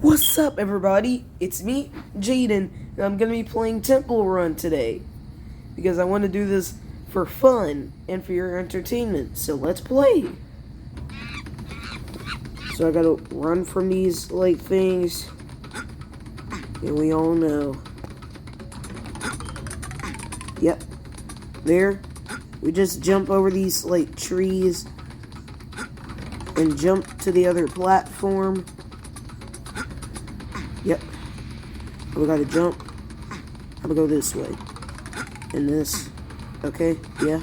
What's up, everybody? It's me, Jaden, and I'm gonna be playing Temple Run today because I want to do this for fun and for your entertainment. So let's play. So I gotta run from these things. And we all know. Yep. There. We just jump over these trees and jump to the other platform. Yep. We gotta jump. I'm gonna go this way. And this. Okay, yeah.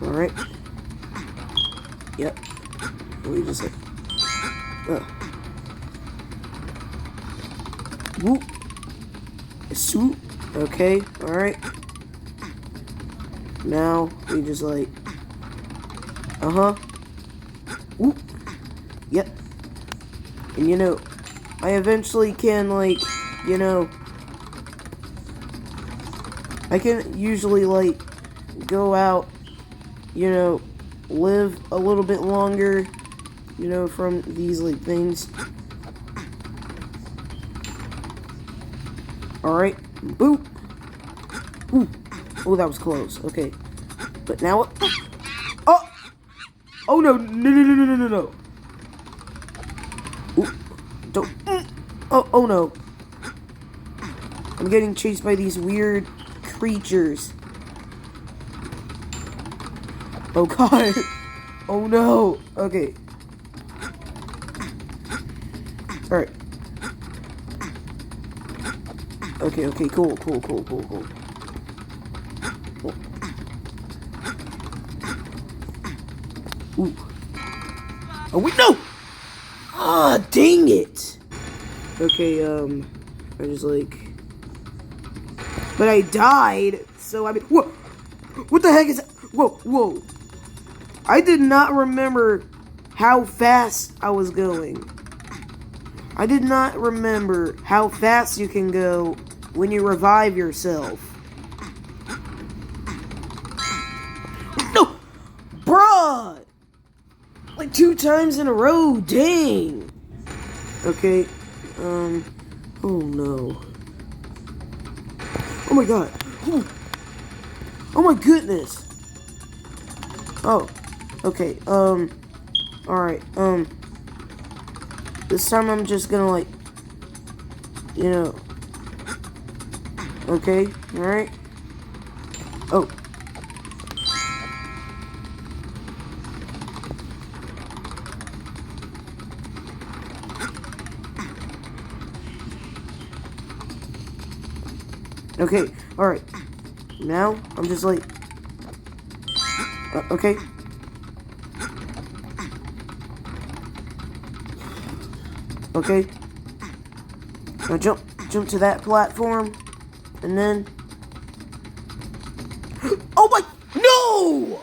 Alright. Yep. We just whoop. Swoop. Okay, alright. Now we just whoop. Yep. And I eventually can I can usually go out, live a little bit longer, from these things. Alright, boop. Ooh. Oh, that was close. Okay. But now what? Oh! Oh no, no. Ooh. Don't. Oh no. I'm getting chased by these weird creatures. Oh god. Oh no. Okay. Alright. Okay, cool. Ooh. Oh wait, no! Ah, dang it! Okay, I just but I died, so whoa! What the heck is that? Whoa! I did not remember how fast I was going. I did not remember how fast you can go when you revive yourself. No! Bruh! 2 times in a row, dang! Okay, oh no. Oh my god. Oh my goodness. Oh, okay, alright, this time I'm just gonna okay, alright. Oh. Okay, alright. Now, I'm just okay. Okay. Now jump to that platform, and then. Oh my! No!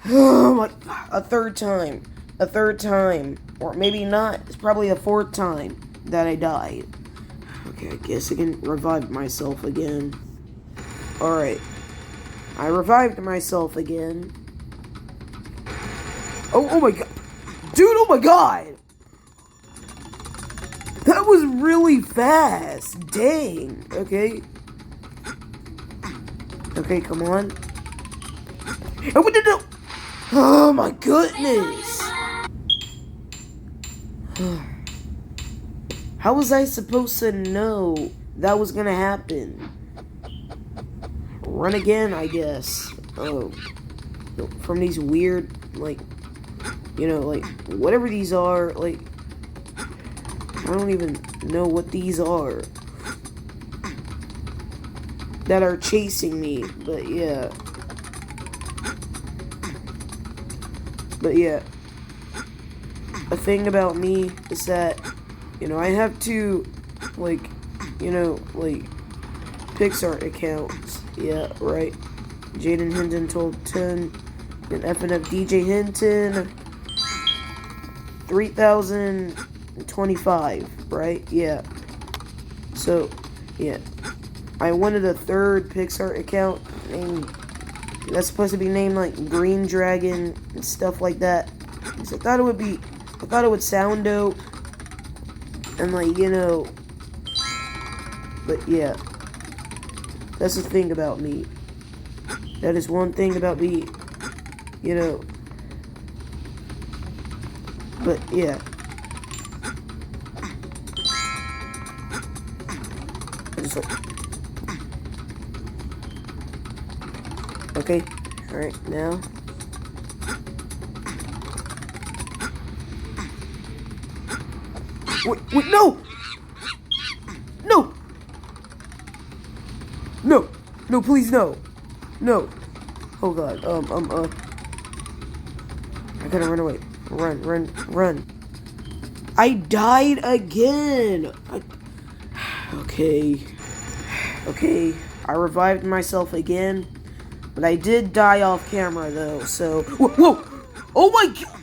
Oh my! A third time, or maybe not. It's probably the 4th time that I died. Okay, I guess I can revive myself again. Alright. I revived myself again. Oh my god. Dude, oh my god! That was really fast. Dang. Okay. Okay, come on. Oh, no. Oh my goodness. How was I supposed to know that was gonna happen? Run again, I guess. Oh. From these weird, whatever these are, I don't even know what these are. That are chasing me, but yeah. A thing about me is that, I have 2, Pixar accounts. Yeah, right. Jaden Hinton told 10, and FNF DJ Hinton 3025, right? Yeah. So, yeah. I wanted a 3rd Pixar account named that's supposed to be named Green Dragon and stuff like that. So I thought it would sound dope. And like, you know, but yeah, that's the thing about me. That is one thing about me, you know. But yeah. I just like, okay, alright, now. Wait, no! No! No! No, please, no! No! Oh god, I gotta run away. Run. I died again! Okay. Okay, I revived myself again. But I did die off camera, though, so... Whoa! Oh my god!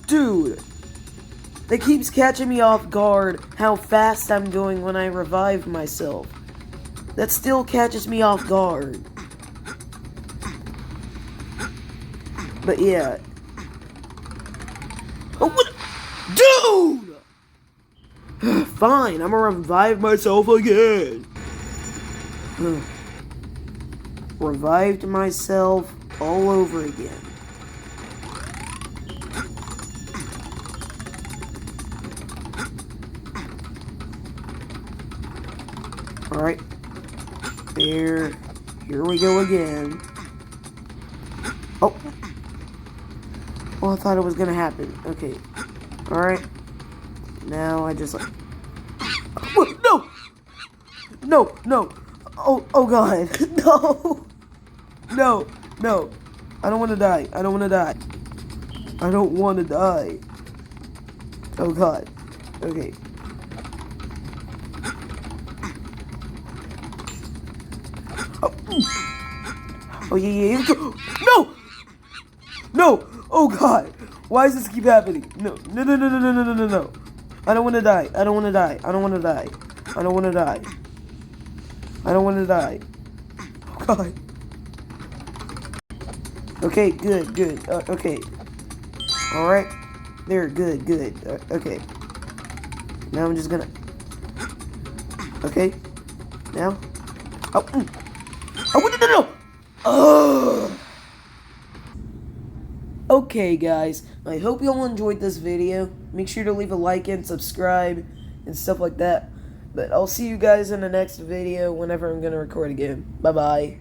Dude! That keeps catching me off guard how fast I'm going when I revive myself. That still catches me off guard. But yeah. Oh, what? Dude! Fine, I'm gonna revive myself again. Revived myself all over again. Alright. Here we go again. Oh. Well, I thought it was gonna happen. Okay. Alright. Now I just like... No! No! Oh god. No! No! I don't want to die. I don't want to die. Oh god. Okay. Oh yeah. No! Oh god. Why does this keep happening? No. I don't want to die. Oh god. Okay, good. Okay. Alright. There, good. Okay. Now I'm just gonna... Okay. Now. Oh, no! Oh! Okay, guys. I hope you all enjoyed this video. Make sure to leave a like and subscribe and stuff like that. But I'll see you guys in the next video whenever I'm gonna record again. Bye-bye.